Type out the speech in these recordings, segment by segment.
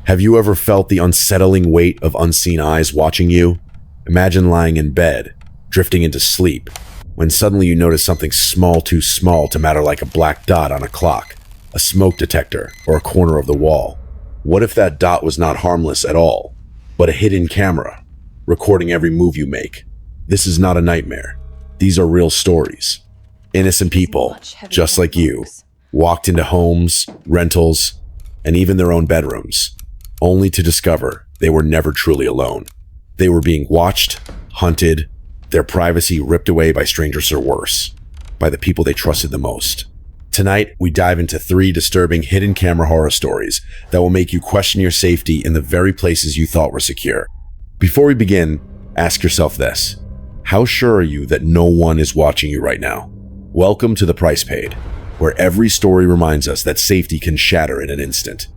Have you ever felt the unsettling weight of unseen eyes watching you? Imagine lying in bed, drifting into sleep, when suddenly you notice something small too small to matter, like a black dot on a clock, a smoke detector, or a corner of the wall. What if that dot was not harmless at all, but a hidden camera, recording every move you make? This is not a nightmare. These are real stories. Innocent people, just like you, walked into homes, rentals, and even their own bedrooms, only to discover they were never truly alone. They were being watched, hunted, their privacy ripped away by strangers or worse, by the people they trusted the most. Tonight, we dive into 3 disturbing hidden camera horror stories that will make you question your safety in the very places you thought were secure. Before we begin, ask yourself this: how sure are you that no one is watching you right now? Welcome to The Price Paid, where every story reminds us that safety can shatter in an instant.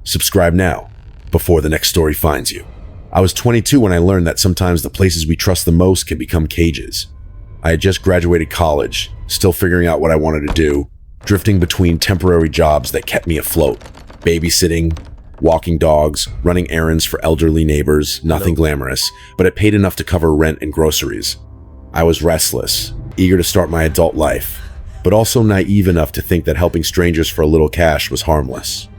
Subscribe now, before the next story finds you. I was 22 when I learned that sometimes the places we trust the most can become cages. I had just graduated college, still figuring out what I wanted to do, drifting between temporary jobs that kept me afloat. Babysitting, walking dogs, running errands for elderly neighbors, nothing glamorous, but it paid enough to cover rent and groceries. I was restless, eager to start my adult life, but also naive enough to think that helping strangers for a little cash was harmless.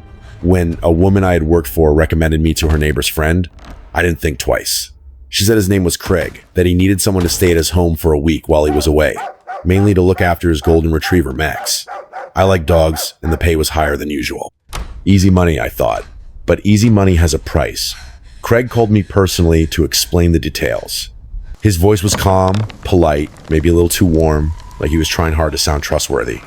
When a woman I had worked for recommended me to her neighbor's friend, I didn't think twice. She said his name was Craig, that he needed someone to stay at his home for a week while he was away, mainly to look after his golden retriever, Max. I like dogs, and the pay was higher than usual. Easy money, I thought. But easy money has a price. Craig called me personally to explain the details. His voice was calm, polite, maybe a little too warm, like he was trying hard to sound trustworthy.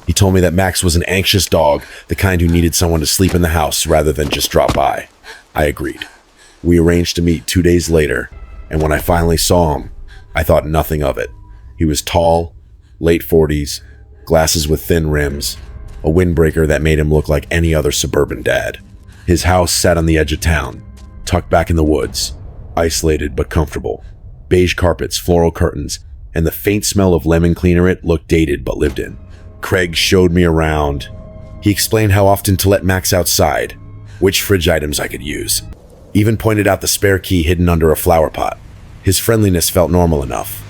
He told me that Max was an anxious dog, the kind who needed someone to sleep in the house rather than just drop by. I agreed. We arranged to meet 2 days later, and when I finally saw him, I thought nothing of it. He was tall, late 40s, glasses with thin rims, a windbreaker that made him look like any other suburban dad. His house sat on the edge of town, tucked back in the woods, isolated but comfortable. Beige carpets, floral curtains, and the faint smell of lemon cleaner it looked dated but lived in. Craig showed me around. He explained how often to let Max outside, which fridge items I could use, even pointed out the spare key hidden under a flower pot. His friendliness felt normal enough.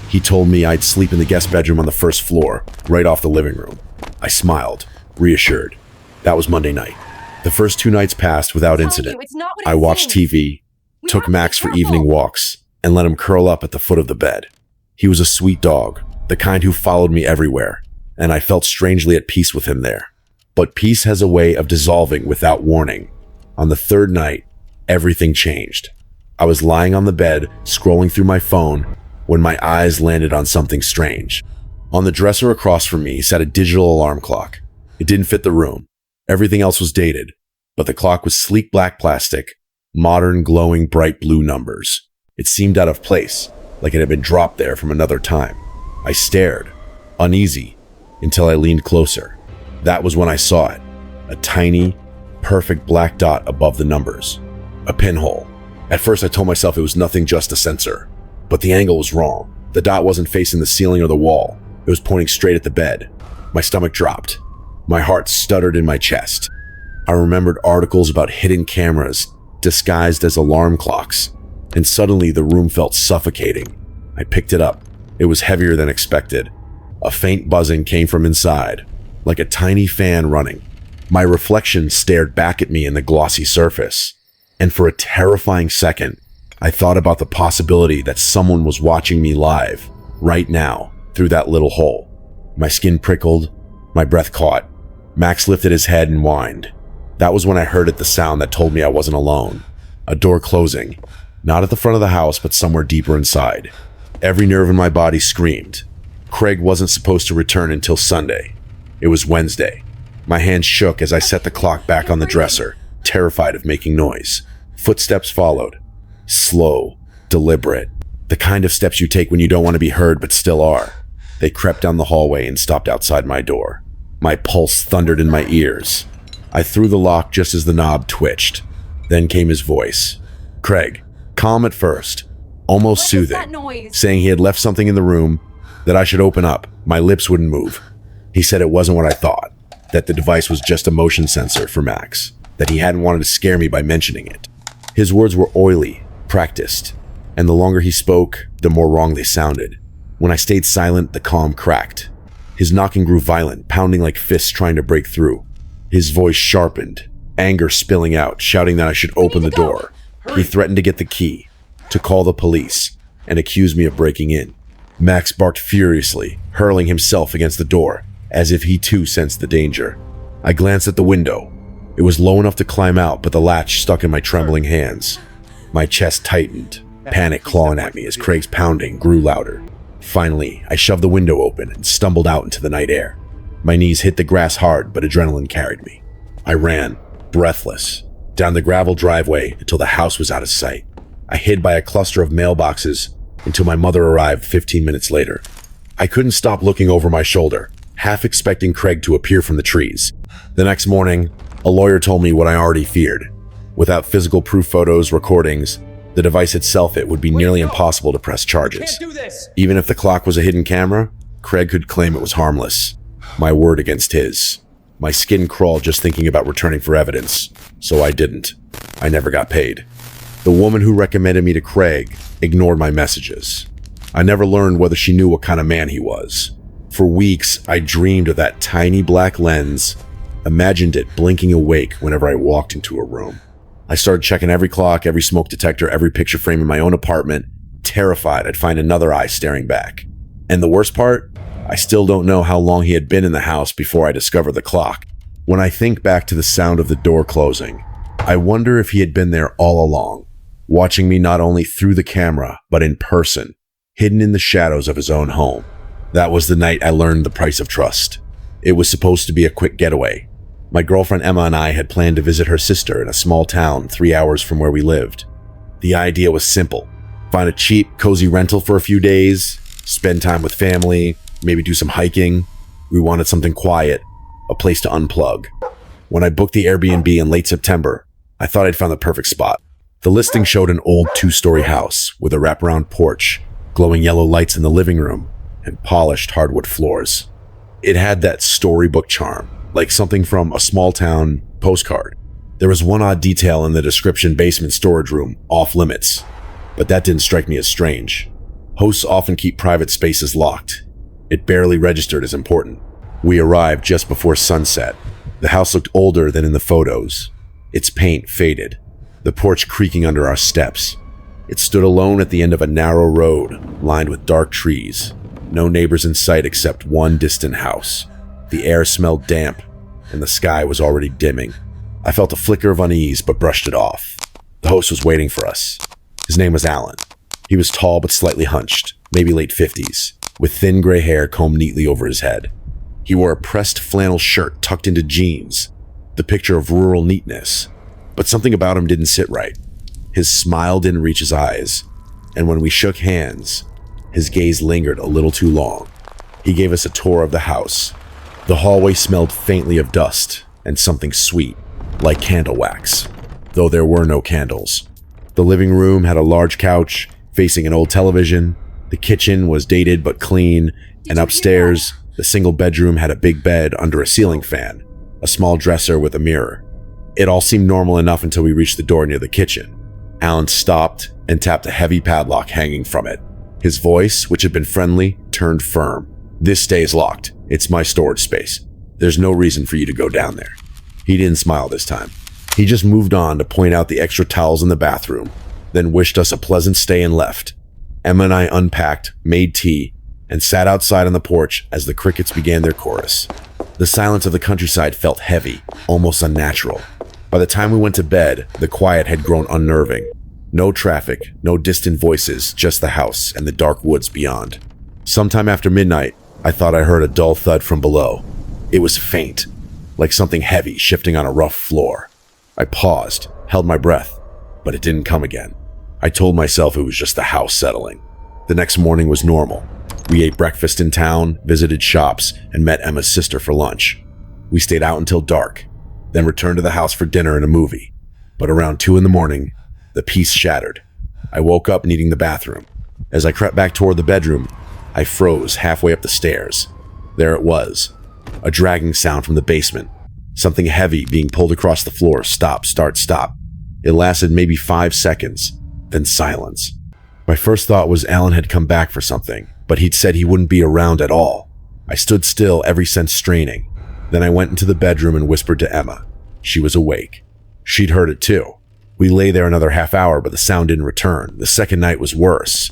He told me I'd sleep in the guest bedroom on the first floor, right off the living room. I smiled, reassured. That was Monday night. The first 2 nights passed without incident. I watched TV, took Max for evening walks, and let him curl up at the foot of the bed. He was a sweet dog, the kind who followed me everywhere, and I felt strangely at peace with him there. But peace has a way of dissolving without warning. On the 3rd night, everything changed. I was lying on the bed, scrolling through my phone, when my eyes landed on something strange. On the dresser across from me sat a digital alarm clock. It didn't fit the room. Everything else was dated, but the clock was sleek black plastic, modern, glowing, bright blue numbers. It seemed out of place, like it had been dropped there from another time. I stared, uneasy, until I leaned closer. That was when I saw it, a tiny, perfect black dot above the numbers. A pinhole. At first I told myself it was nothing, just a sensor. But the angle was wrong. The dot wasn't facing the ceiling or the wall. It was pointing straight at the bed. My stomach dropped. My heart stuttered in my chest. I remembered articles about hidden cameras disguised as alarm clocks, and suddenly the room felt suffocating. I picked it up. It was heavier than expected. A faint buzzing came from inside, like a tiny fan running. My reflection stared back at me in the glossy surface. And for a terrifying second, I thought about the possibility that someone was watching me live, right now, through that little hole. My skin prickled, my breath caught. Max lifted his head and whined. That was when I heard the sound that told me I wasn't alone. A door closing, not at the front of the house, but somewhere deeper inside. Every nerve in my body screamed. Craig wasn't supposed to return until Sunday. It was Wednesday. My hands shook as I set the clock back on the dresser, terrified of making noise. Footsteps followed. Slow, deliberate. The kind of steps you take when you don't want to be heard but still are. They crept down the hallway and stopped outside my door. My pulse thundered in my ears. I threw the lock just as the knob twitched. Then came his voice. Craig, calm at first, almost soothing, saying he had left something in the room, that I should open up. My lips wouldn't move. He said it wasn't what I thought, that the device was just a motion sensor for Max. that he hadn't wanted to scare me by mentioning it. His words were oily, practiced, and the longer he spoke, the more wrong they sounded. When I stayed silent, the calm cracked. His knocking grew violent, pounding like fists trying to break through. His voice sharpened, anger spilling out, shouting that I should open the door. He threatened to get the key, to call the police, and accuse me of breaking in. Max barked furiously, hurling himself against the door, as if he too sensed the danger. I glanced at the window. It was low enough to climb out, but the latch stuck in my trembling hands. My chest tightened, panic clawing at me as Craig's pounding grew louder. Finally, I shoved the window open and stumbled out into the night air. My knees hit the grass hard, but adrenaline carried me. I ran, breathless, down the gravel driveway until the house was out of sight. I hid by a cluster of mailboxes until my mother arrived 15 minutes later. I couldn't stop looking over my shoulder, half expecting Craig to appear from the trees. The next morning, a lawyer told me what I already feared. Without physical proof photos, recordings, the device itself, it would be nearly impossible to press charges. Even if the clock was a hidden camera, Craig could claim it was harmless. My word against his. My skin crawled just thinking about returning for evidence, so I didn't. I never got paid. The woman who recommended me to Craig ignored my messages. I never learned whether she knew what kind of man he was. For weeks, I dreamed of that tiny black lens, imagined it blinking awake whenever I walked into a room. I started checking every clock, every smoke detector, every picture frame in my own apartment, terrified I'd find another eye staring back. And the worst part? I still don't know how long he had been in the house before I discovered the clock. When I think back to the sound of the door closing, I wonder if he had been there all along, watching me not only through the camera, but in person, hidden in the shadows of his own home. That was the night I learned the price of trust. It was supposed to be a quick getaway. My girlfriend Emma and I had planned to visit her sister in a small town 3 hours from where we lived. The idea was simple. Find a cheap, cozy rental for a few days, spend time with family, maybe do some hiking. We wanted something quiet, a place to unplug. When I booked the Airbnb in late September, I thought I'd found the perfect spot. The listing showed an old 2-story house with a wraparound porch, glowing yellow lights in the living room, and polished hardwood floors. It had that storybook charm, like something from a small town postcard. There was one odd detail in the description: basement storage room, off limits. But that didn't strike me as strange. Hosts often keep private spaces locked. It barely registered as important. We arrived just before sunset. The house looked older than in the photos. Its paint faded, the porch creaking under our steps. It stood alone at the end of a narrow road, lined with dark trees. No neighbors in sight except one distant house. The air smelled damp, and the sky was already dimming. I felt a flicker of unease, but brushed it off. The host was waiting for us. His name was Alan. He was tall but slightly hunched, maybe late 50s, with thin gray hair combed neatly over his head. He wore a pressed flannel shirt tucked into jeans, the picture of rural neatness. But something about him didn't sit right. His smile didn't reach his eyes, and when we shook hands, his gaze lingered a little too long. He gave us a tour of the house. The hallway smelled faintly of dust and something sweet, like candle wax, though there were no candles. The living room had a large couch facing an old television. The kitchen was dated but clean, and upstairs, the single bedroom had a big bed under a ceiling fan, a small dresser with a mirror. It all seemed normal enough until we reached the door near the kitchen. Alan stopped and tapped a heavy padlock hanging from it. His voice, which had been friendly, turned firm. "This stays locked. It's my storage space. There's no reason for you to go down there." He didn't smile this time. He just moved on to point out the extra towels in the bathroom, then wished us a pleasant stay and left. Emma and I unpacked, made tea, and sat outside on the porch as the crickets began their chorus. The silence of the countryside felt heavy, almost unnatural. By the time we went to bed, the quiet had grown unnerving. No traffic, no distant voices, just the house and the dark woods beyond. Sometime after midnight, I thought I heard a dull thud from below. It was faint, like something heavy shifting on a rough floor. I paused, held my breath, but it didn't come again. I told myself it was just the house settling. The next morning was normal. We ate breakfast in town, visited shops, and met Emma's sister for lunch. We stayed out until dark, then returned to the house for dinner and a movie. But around 2 a.m, the peace shattered. I woke up needing the bathroom. As I crept back toward the bedroom, I froze halfway up the stairs. There it was, a dragging sound from the basement. Something heavy being pulled across the floor. Stop, start, stop. It lasted maybe 5 seconds, then silence. My first thought was Alan had come back for something, but he'd said he wouldn't be around at all. I stood still, every sense straining. Then I went into the bedroom and whispered to Emma. She was awake. She'd heard it too. We lay there another half hour, but the sound didn't return. The second night was worse.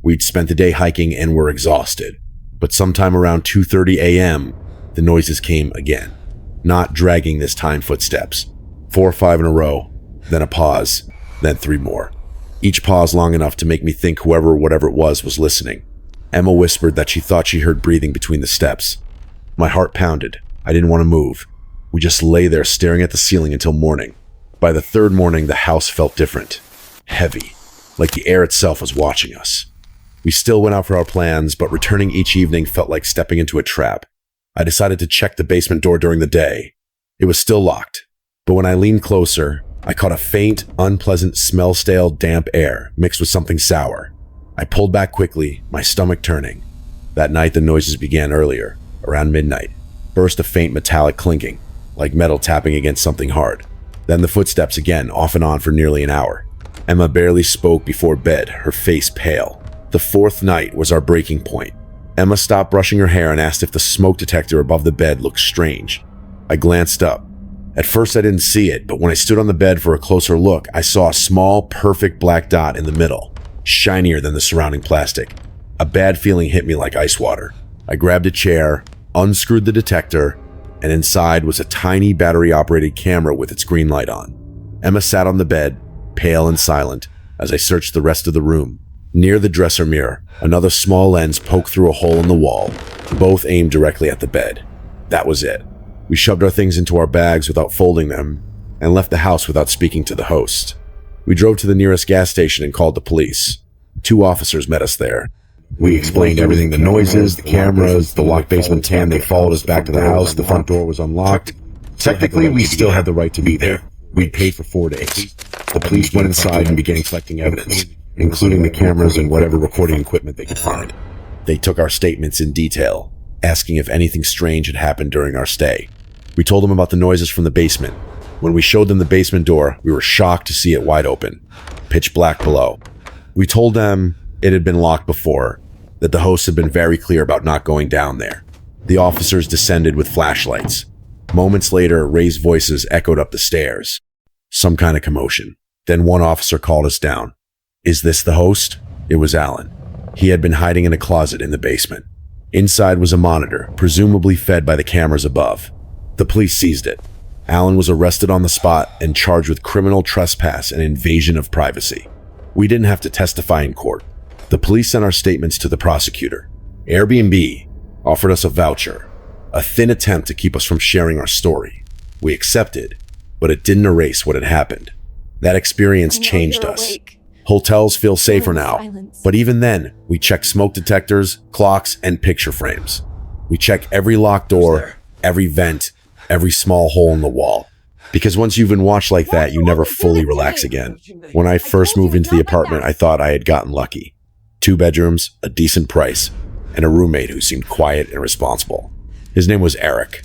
We'd spent the day hiking and were exhausted. But sometime around 2:30 a.m., the noises came again. Not dragging this time footsteps. 4 or 5 in a row, then a pause, then 3 more. Each pause long enough to make me think whoever or whatever it was listening. Emma whispered that she thought she heard breathing between the steps. My heart pounded. I didn't want to move. We just lay there staring at the ceiling until morning. By the 3rd morning, the house felt different. Heavy. Like the air itself was watching us. We still went out for our plans, but returning each evening felt like stepping into a trap. I decided to check the basement door during the day. It was still locked, but when I leaned closer, I caught a faint, unpleasant smell-stale, damp air mixed with something sour. I pulled back quickly, my stomach turning. That night, the noises began earlier, around midnight. First a faint metallic clinking, like metal tapping against something hard. Then the footsteps again, off and on for nearly an hour. Emma barely spoke before bed, her face pale. The 4th night was our breaking point. Emma stopped brushing her hair and asked if the smoke detector above the bed looked strange. I glanced up. At first I didn't see it, but when I stood on the bed for a closer look, I saw a small, perfect black dot in the middle, shinier than the surrounding plastic. A bad feeling hit me like ice water. I grabbed a chair, unscrewed the detector, and inside was a tiny battery-operated camera with its green light on. Emma sat on the bed, pale and silent, as I searched the rest of the room. Near the dresser mirror, another small lens poked through a hole in the wall, both aimed directly at the bed. That was it. We shoved our things into our bags without folding them, and left the house without speaking to the host. We drove to the nearest gas station and called the police. 2 officers met us there. We explained everything, the noises, the cameras, the locked basement tan. They followed us back to the house. The front door was unlocked. Technically, we still had the right to be there. We'd paid for 4 days. The police went inside and began collecting evidence, including the cameras and whatever recording equipment they could find. They took our statements in detail, asking if anything strange had happened during our stay. We told them about the noises from the basement. When we showed them the basement door, we were shocked to see it wide open, pitch black below. We told them it had been locked before, that the host had been very clear about not going down there. The officers descended with flashlights. Moments later, raised voices echoed up the stairs. Some kind of commotion. Then one officer called us down. Is this the host? It was Alan. He had been hiding in a closet in the basement. Inside was a monitor, presumably fed by the cameras above. The police seized it. Alan was arrested on the spot and charged with criminal trespass and invasion of privacy. We didn't have to testify in court. The police sent our statements to the prosecutor. Airbnb offered us a voucher, a thin attempt to keep us from sharing our story. We accepted, but it didn't erase what had happened. That experience changed us. Hotels feel safer now, but even then, we check smoke detectors, clocks, and picture frames. We check every locked door, every vent, every small hole in the wall. Because once you've been watched like that, you never fully relax again. When I first moved into the apartment, I thought I had gotten lucky. 2 bedrooms, a decent price, and a roommate who seemed quiet and responsible. His name was Eric.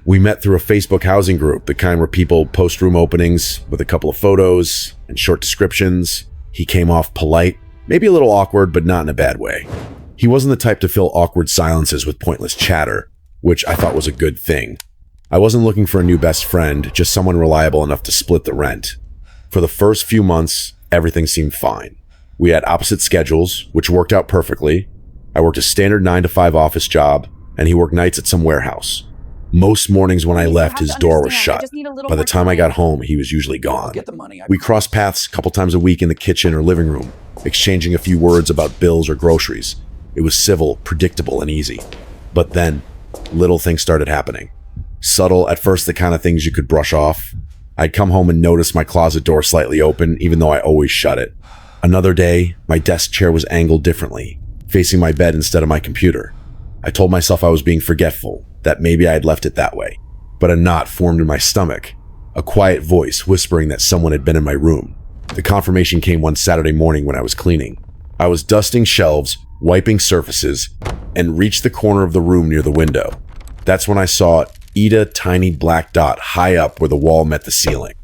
We met through a Facebook housing group, the kind where people post room openings with a couple of photos and short descriptions. He came off polite, maybe a little awkward, but not in a bad way. He wasn't the type to fill awkward silences with pointless chatter, which I thought was a good thing. I wasn't looking for a new best friend, just someone reliable enough to split the rent. For the first few months, everything seemed fine. We had opposite schedules, which worked out perfectly. I worked a standard 9-to-5 office job, and he worked nights at some warehouse. Most mornings when I left, his door was shut. By the time I got home, he was usually gone. We crossed paths a couple times a week in the kitchen or living room, exchanging a few words about bills or groceries. It was civil, predictable, and easy. But then, little things started happening. Subtle, at first the kind of things you could brush off. I'd come home and notice my closet door slightly open, even though I always shut it. Another day, my desk chair was angled differently, facing my bed instead of my computer. I told myself I was being forgetful, that maybe I had left it that way. But a knot formed in my stomach, a quiet voice whispering that someone had been in my room. The confirmation came one Saturday morning when I was cleaning. I was dusting shelves, wiping surfaces, and reached the corner of the room near the window. That's when I saw it Eat a tiny black dot high up where the wall met the ceiling.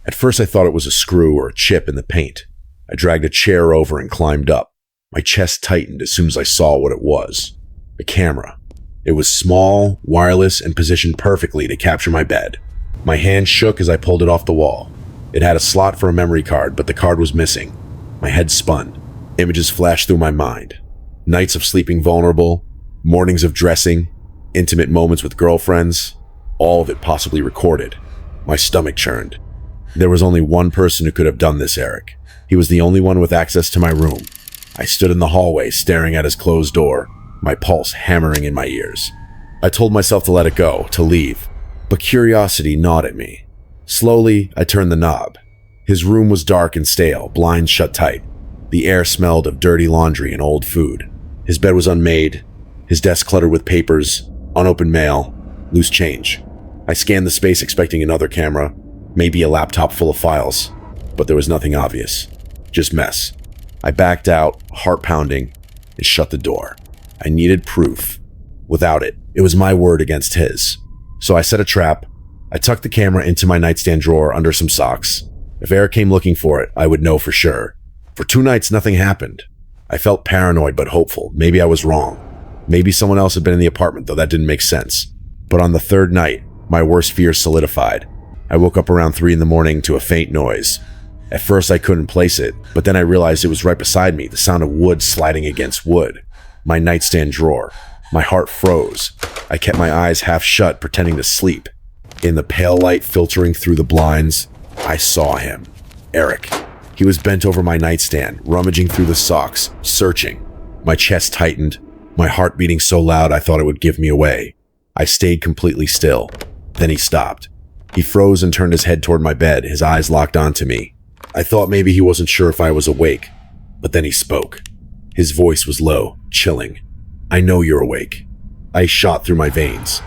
At first I thought it was a screw or a chip in the paint. I dragged a chair over and climbed up. My chest tightened as soon as I saw what it was. A camera. It was small, wireless, and positioned perfectly to capture my bed. My hand shook as I pulled it off the wall. It had a slot for a memory card, but the card was missing. My head spun. Images flashed through my mind. Nights of sleeping vulnerable, mornings of dressing, intimate moments with girlfriends, all of it possibly recorded. My stomach churned. There was only one person who could have done this, Eric. He was the only one with access to my room. I stood in the hallway staring at his closed door, my pulse hammering in my ears. I told myself to let it go, to leave, but curiosity gnawed at me. Slowly, I turned the knob. His room was dark and stale, blinds shut tight. The air smelled of dirty laundry and old food. His bed was unmade, his desk cluttered with papers, unopened mail, loose change. I scanned the space expecting another camera, maybe a laptop full of files, but there was nothing obvious. Just mess. I backed out, heart pounding, and shut the door. I needed proof. Without it, it was my word against his. So I set a trap. I tucked the camera into my nightstand drawer under some socks. If Eric came looking for it, I would know for sure. For 2 nights, nothing happened. I felt paranoid but hopeful. Maybe I was wrong. Maybe someone else had been in the apartment, though that didn't make sense. But on the 3rd night, my worst fears solidified. I woke up around 3 a.m. to a faint noise. At first, I couldn't place it, but then I realized it was right beside me, the sound of wood sliding against wood. My nightstand drawer. My heart froze. I kept my eyes half shut, pretending to sleep. In the pale light filtering through the blinds, I saw him. Eric. He was bent over my nightstand, rummaging through the socks, searching. My chest tightened, my heart beating so loud I thought it would give me away. I stayed completely still. Then he stopped. He froze and turned his head toward my bed, his eyes locked onto me. I thought maybe he wasn't sure if I was awake, but then he spoke. His voice was low, chilling. I know you're awake. I shot through my veins.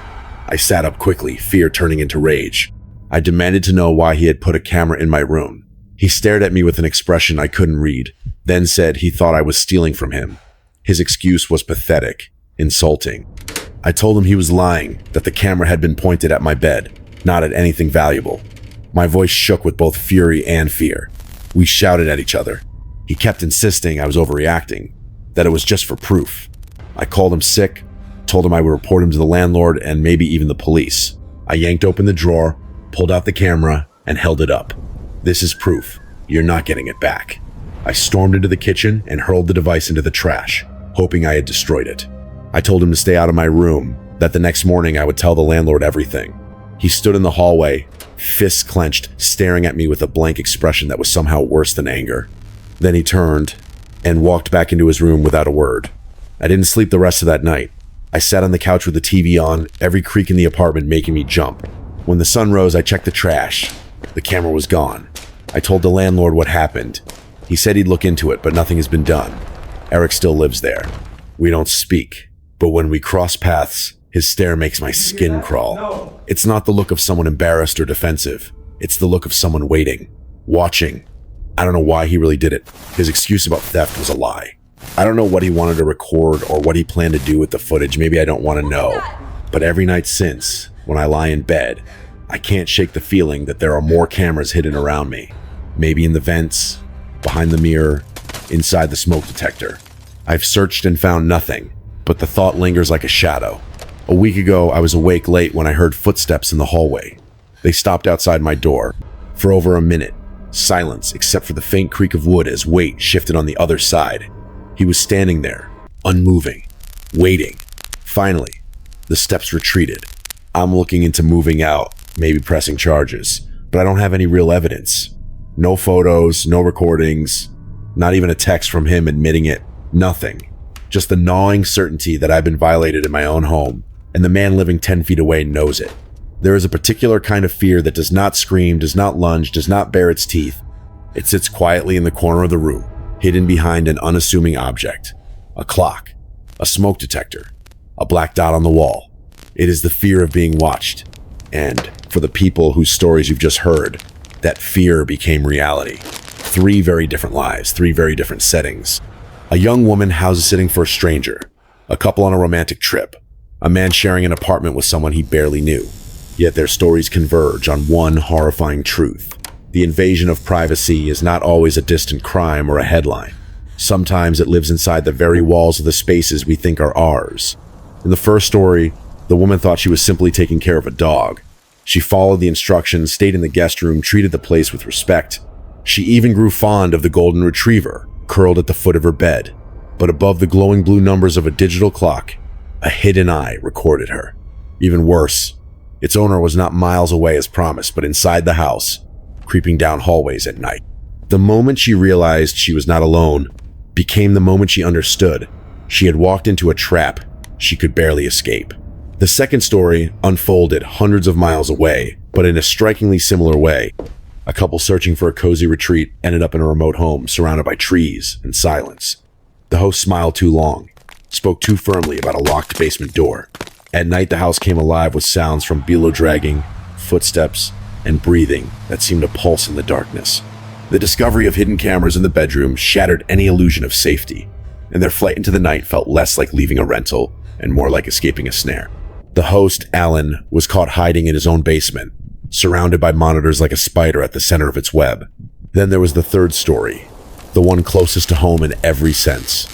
I sat up quickly, fear turning into rage. I demanded to know why he had put a camera in my room. He stared at me with an expression I couldn't read, then said he thought I was stealing from him. His excuse was pathetic, insulting. I told him he was lying, that the camera had been pointed at my bed, not at anything valuable. My voice shook with both fury and fear. We shouted at each other. He kept insisting I was overreacting, that it was just for proof. I called him sick, told him I would report him to the landlord and maybe even the police. I yanked open the drawer, pulled out the camera, and held it up. This is proof. You're not getting it back. I stormed into the kitchen and hurled the device into the trash, hoping I had destroyed it. I told him to stay out of my room, that the next morning I would tell the landlord everything. He stood in the hallway, fists clenched, staring at me with a blank expression that was somehow worse than anger. Then he turned and walked back into his room without a word. I didn't sleep the rest of that night. I sat on the couch with the TV on, every creak in the apartment making me jump. When the sun rose, I checked the trash. The camera was gone. I told the landlord what happened. He said he'd look into it, but nothing has been done. Eric still lives there. We don't speak, but when we cross paths, his stare makes my skin crawl. No. It's not the look of someone embarrassed or defensive. It's the look of someone waiting, watching. I don't know why he really did it. His excuse about theft was a lie. I don't know what he wanted to record or what he planned to do with the footage. Maybe I don't want to know. But every night since, when I lie in bed, I can't shake the feeling that there are more cameras hidden around me. Maybe in the vents, behind the mirror, inside the smoke detector. I've searched and found nothing, but the thought lingers like a shadow. A week ago, I was awake late when I heard footsteps in the hallway. They stopped outside my door. For over a minute, silence except for the faint creak of wood as weight shifted on the other side. He was standing there, unmoving, waiting. Finally, the steps retreated. I'm looking into moving out, maybe pressing charges, but I don't have any real evidence. No photos, no recordings, not even a text from him admitting it. Nothing. Just the gnawing certainty that I've been violated in my own home, and the man living 10 feet away knows it. There is a particular kind of fear that does not scream, does not lunge, does not bare its teeth. It sits quietly in the corner of the room, hidden behind an unassuming object. A clock, a smoke detector, a black dot on the wall. It is the fear of being watched. And for the people whose stories you've just heard, that fear became reality. 3 very different lives, 3 very different settings. A young woman house-sitting for a stranger. A couple on a romantic trip. A man sharing an apartment with someone he barely knew. Yet their stories converge on one horrifying truth. The invasion of privacy is not always a distant crime or a headline. Sometimes it lives inside the very walls of the spaces we think are ours. In the first story, the woman thought she was simply taking care of a dog. She followed the instructions, stayed in the guest room, treated the place with respect. She even grew fond of the golden retriever, curled at the foot of her bed. But above the glowing blue numbers of a digital clock, a hidden eye recorded her. Even worse, its owner was not miles away as promised, but inside the house, creeping down hallways at night. The moment she realized she was not alone became the moment she understood she had walked into a trap she could barely escape. The second story unfolded hundreds of miles away, but in a strikingly similar way. A couple searching for a cozy retreat ended up in a remote home surrounded by trees and silence. The host smiled too long, spoke too firmly about a locked basement door. At night, the house came alive with sounds from below dragging, footsteps, and breathing that seemed to pulse in the darkness. The discovery of hidden cameras in the bedroom shattered any illusion of safety, and their flight into the night felt less like leaving a rental and more like escaping a snare. The host, Alan, was caught hiding in his own basement, surrounded by monitors like a spider at the center of its web. Then there was the third story, the one closest to home in every sense.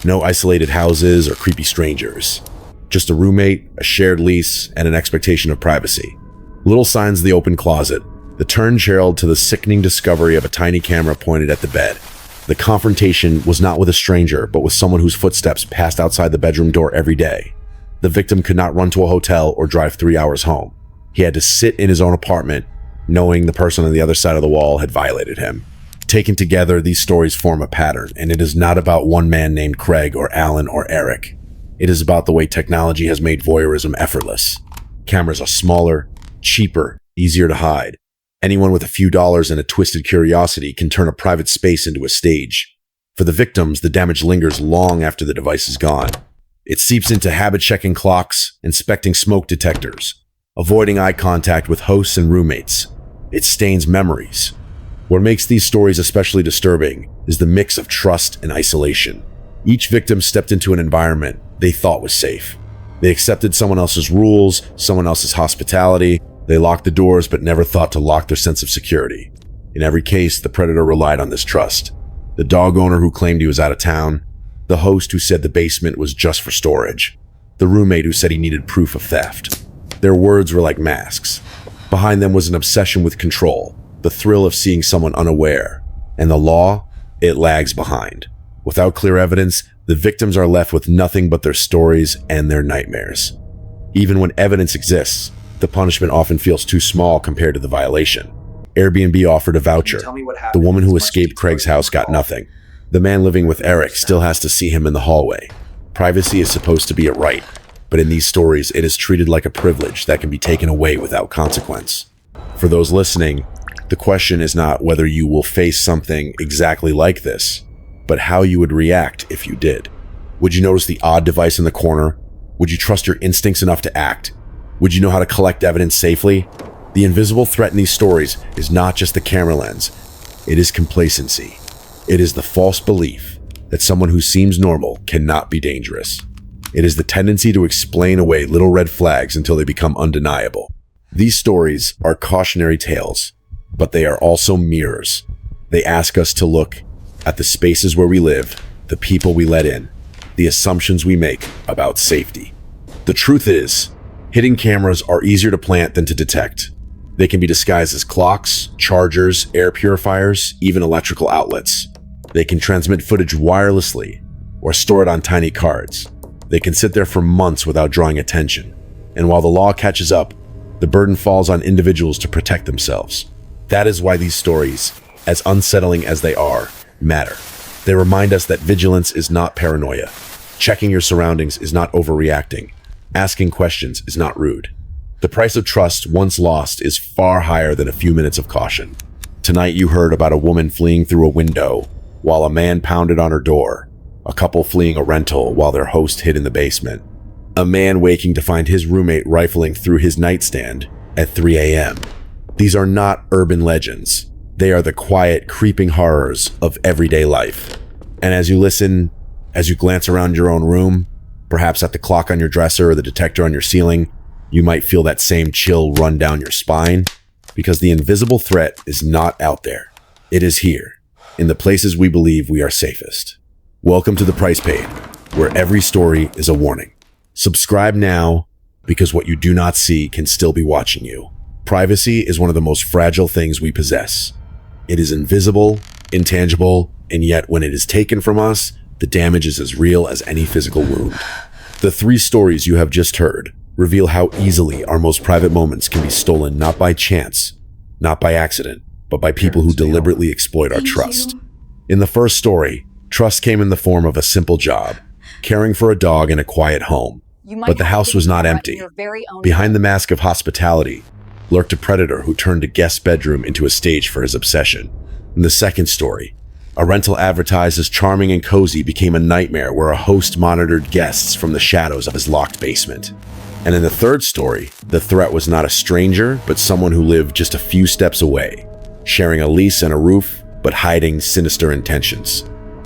No isolated houses or creepy strangers. Just a roommate, a shared lease, and an expectation of privacy. Little signs of the open closet, the turn trailed to the sickening discovery of a tiny camera pointed at the bed. The confrontation was not with a stranger, but with someone whose footsteps passed outside the bedroom door every day. The victim could not run to a hotel or drive 3 hours home. He had to sit in his own apartment, knowing the person on the other side of the wall had violated him. Taken together, these stories form a pattern, and it is not about one man named Craig or Alan or Eric. It is about the way technology has made voyeurism effortless. Cameras are smaller, cheaper, easier to hide. Anyone with a few dollars and a twisted curiosity can turn a private space into a stage. For the victims, the damage lingers long after the device is gone. It seeps into habit-checking clocks, inspecting smoke detectors, avoiding eye contact with hosts and roommates. It stains memories. What makes these stories especially disturbing is the mix of trust and isolation. Each victim stepped into an environment they thought was safe. They accepted someone else's rules, someone else's hospitality. They locked the doors but never thought to lock their sense of security. In every case, the predator relied on this trust. The dog owner who claimed he was out of town, the host who said the basement was just for storage, the roommate who said he needed proof of theft. Their words were like masks. Behind them was an obsession with control, the thrill of seeing someone unaware. And the law, it lags behind. Without clear evidence, the victims are left with nothing but their stories and their nightmares. Even when evidence exists, the punishment often feels too small compared to the violation. Airbnb offered a voucher. The woman who escaped Craig's house got nothing. The man living with Eric still has to see him in the hallway. Privacy is supposed to be a right, but in these stories, it is treated like a privilege that can be taken away without consequence. For those listening, the question is not whether you will face something exactly like this, but how you would react if you did. Would you notice the odd device in the corner? Would you trust your instincts enough to act? Would you know how to collect evidence safely? The invisible threat in these stories is not just the camera lens. It is complacency. It is the false belief that someone who seems normal cannot be dangerous. It is the tendency to explain away little red flags until they become undeniable. These stories are cautionary tales, but they are also mirrors. They ask us to look at the spaces where we live, the people we let in, the assumptions we make about safety. The truth is, hidden cameras are easier to plant than to detect. They can be disguised as clocks, chargers, air purifiers, even electrical outlets. They can transmit footage wirelessly or store it on tiny cards. They can sit there for months without drawing attention. And while the law catches up, the burden falls on individuals to protect themselves. That is why these stories, as unsettling as they are, matter. They remind us that vigilance is not paranoia. Checking your surroundings is not overreacting. Asking questions is not rude. The price of trust once lost is far higher than a few minutes of caution. Tonight you heard about a woman fleeing through a window while a man pounded on her door, a couple fleeing a rental while their host hid in the basement, a man waking to find his roommate rifling through his nightstand at 3 a.m. These are not urban legends. They are the quiet, creeping horrors of everyday life. And as you listen, as you glance around your own room, perhaps at the clock on your dresser or the detector on your ceiling, you might feel that same chill run down your spine, because the invisible threat is not out there. It is here, in the places we believe we are safest. Welcome to The Price Paid, where every story is a warning. Subscribe now, because what you do not see can still be watching you. Privacy is one of the most fragile things we possess. It is invisible, intangible, and yet when it is taken from us, the damage is as real as any physical wound. The 3 stories you have just heard reveal how easily our most private moments can be stolen not by chance, not by accident, but by people who deliberately exploit our trust. In the first story, trust came in the form of a simple job, caring for a dog in a quiet home. But the house was not empty. Behind the mask of hospitality lurked a predator who turned a guest bedroom into a stage for his obsession. In the second story, a rental advertised as charming and cozy became a nightmare where a host monitored guests from the shadows of his locked basement. And in the third story, the threat was not a stranger, but someone who lived just a few steps away, sharing a lease and a roof, but hiding sinister intentions.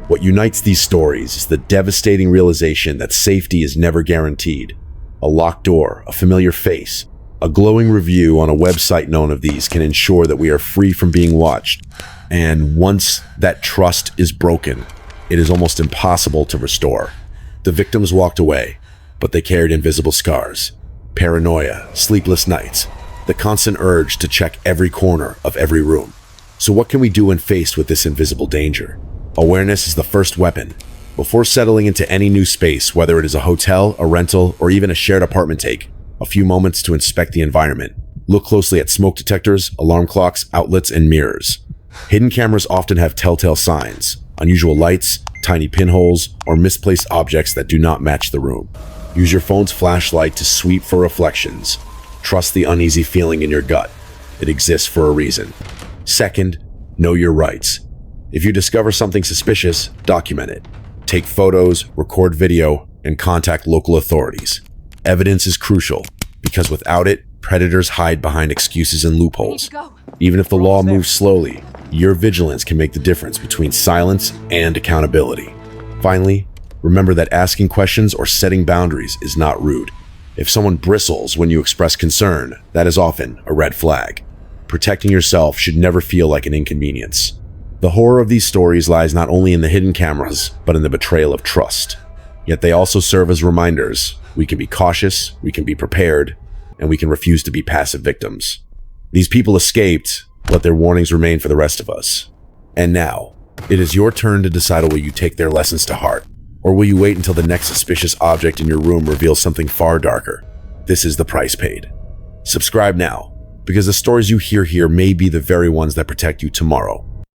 What unites these stories is the devastating realization that safety is never guaranteed. A locked door, a familiar face, a glowing review on a website known of these can ensure that we are free from being watched. And once that trust is broken, it is almost impossible to restore. The victims walked away, but they carried invisible scars. Paranoia, sleepless nights, the constant urge to check every corner of every room. So what can we do when faced with this invisible danger? Awareness is the first weapon. Before settling into any new space, whether it is a hotel, a rental, or even a shared apartment, take a few moments to inspect the environment. Look closely at smoke detectors, alarm clocks, outlets, and mirrors. Hidden cameras often have telltale signs, unusual lights, tiny pinholes, or misplaced objects that do not match the room. Use your phone's flashlight to sweep for reflections. Trust the uneasy feeling in your gut. It exists for a reason. Second, know your rights. If you discover something suspicious, document it. Take photos, record video, and contact local authorities. Evidence is crucial, because without it, predators hide behind excuses and loopholes. Even if the law moves slowly, your vigilance can make the difference between silence and accountability. Finally, remember that asking questions or setting boundaries is not rude. If someone bristles when you express concern, that is often a red flag. Protecting yourself should never feel like an inconvenience. The horror of these stories lies not only in the hidden cameras, but in the betrayal of trust. Yet they also serve as reminders. We can be cautious, we can be prepared, and we can refuse to be passive victims. These people escaped, let their warnings remain for the rest of us. And now, it is your turn to decide will you take their lessons to heart, or will you wait until the next suspicious object in your room reveals something far darker? This is The Price Paid. Subscribe now, because the stories you hear here may be the very ones that protect you tomorrow.